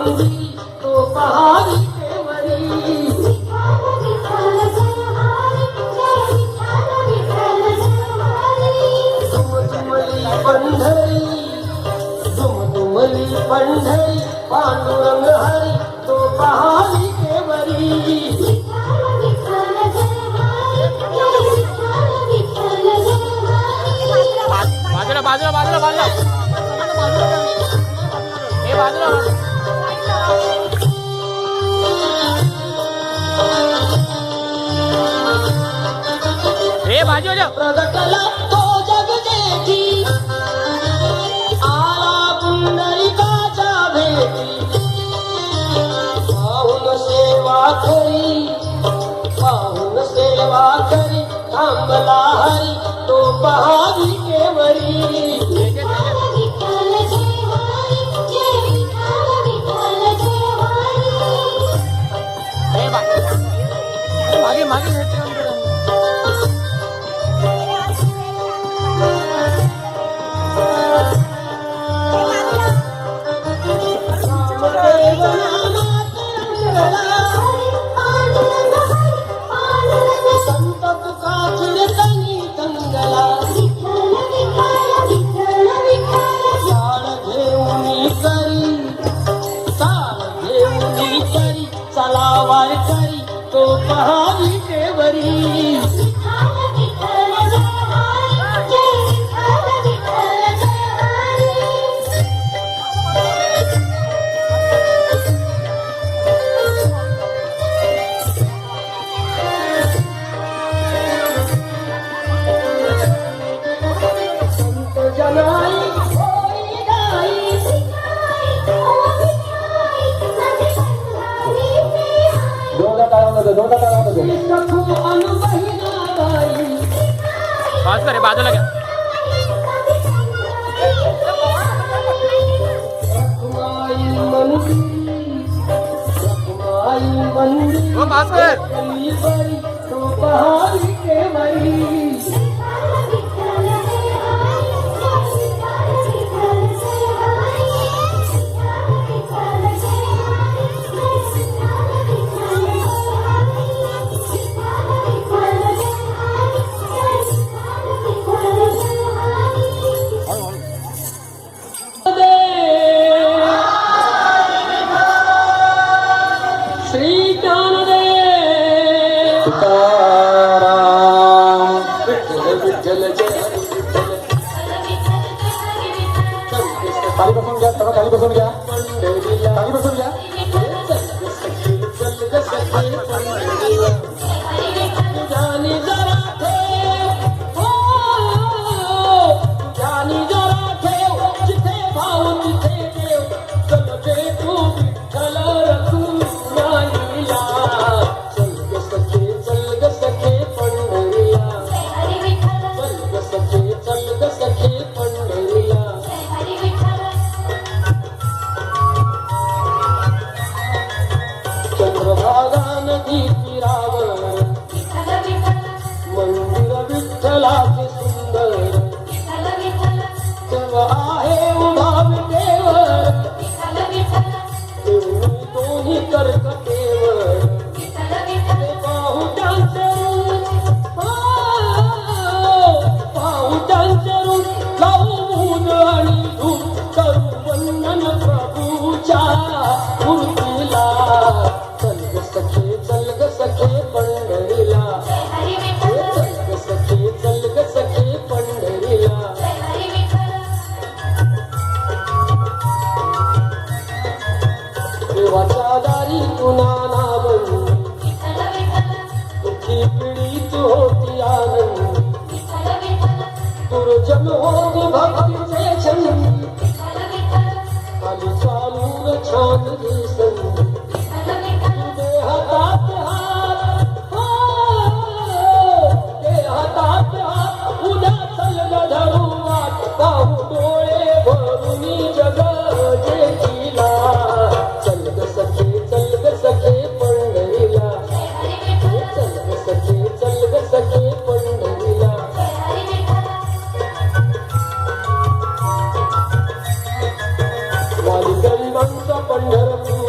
मंदिरी तो पहाडी केवरी दुमदुमली पंढरी पांडुरंग हरी तो पहाडी केवरी बाजूला बाजूला बाजूला बाजूला हे बाजूला हे बाजूला प्रगटला तो जग जेठी आला पुंडलिकाच्या भेटी पाहून सेवा करी थांबला हरी तो पहाडी केवरी मागे मागे चलावार करी तो पहाडी केवरी संत जनाई पास करे बाजूला घ्या हो पास कर तो पहाडी केवरी श्री ज्ञानदेव तुकाराम विठ्ठल विठ्ठल जय खाली बसून घ्या सर्व खाली बसून घ्या खाली बसून घ्या जानी जरा ठेव जानी जरा ठेव जिथे भाव तिथे देव चल भेटू विठ्ठल रखू नाईला चल ग सखे पंढरीला चल ग सखे पंढरीला चंद्रभागा नदी तीरावर मंदिर विठ्ठलाचे सुंदर देव आहे उभा विटेवर देवनी दोन्ही कर्कटेवर ते पाहू त्यांचे रूप लावू ऊन आणि धूप करू वंदन प्रभूच्या मूर्तीला चल ग सखे पंढरीला चल ग सखे पंढरीला देवाच्या दारी तुना नावं दुःखी पीडित होती आनंद दुर्जन होत भक्तीचे छंद खाली चालून छान दिसन हातात हात उद्या चल ग धरू वाट पाहू डोळे भरून जग जेठीला चल ग सखे पंढरीला चल ग सखे पंढरीला वाली गरिबांचा पंढरपूर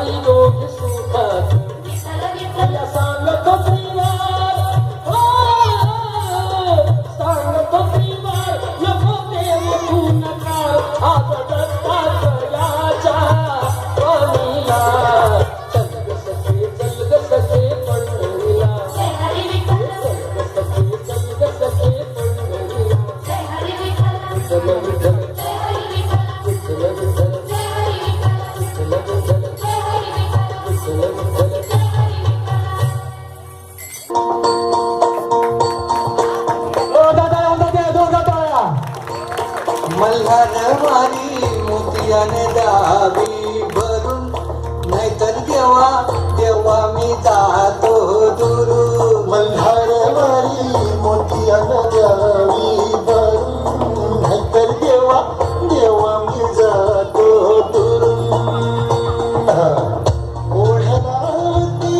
सारी दोघे सुखात या सांगतो श्रीवार सांगतो श्रीवार नको देव तू नकार आज दत्तात्रयाच्या स्वामीला चल ग सखे पंढरीला चल ग सखे पंढरीला विठ्ठल विठ्ठल विठ्ठल विठ्ठल विठ्ठल विठ्ठल विठ्ठल विठ्ठल मल्हारवारी मोतियाने दावी भरून नाहीतर देवा मी जातो दुरून मल्हारवारी मोतियानं द्यावी भरून नाहीतर देवा मी जातो दुरून ओढलाती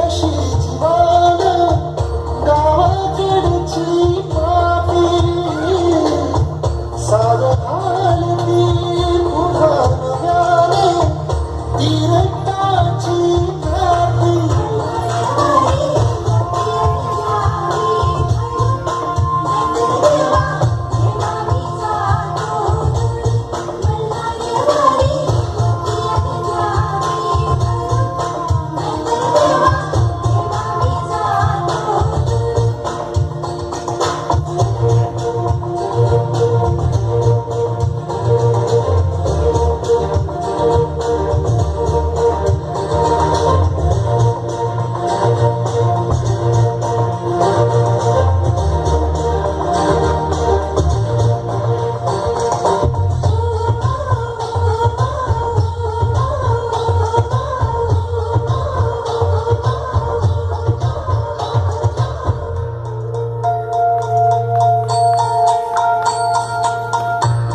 अशी जीवान गावाकडची पापी साधनालती पुन्हा नव्याने तीरटाची घाटी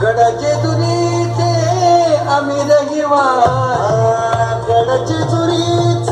गडाचे दुरीचे आम्ही रहिवास गडाची चुरीच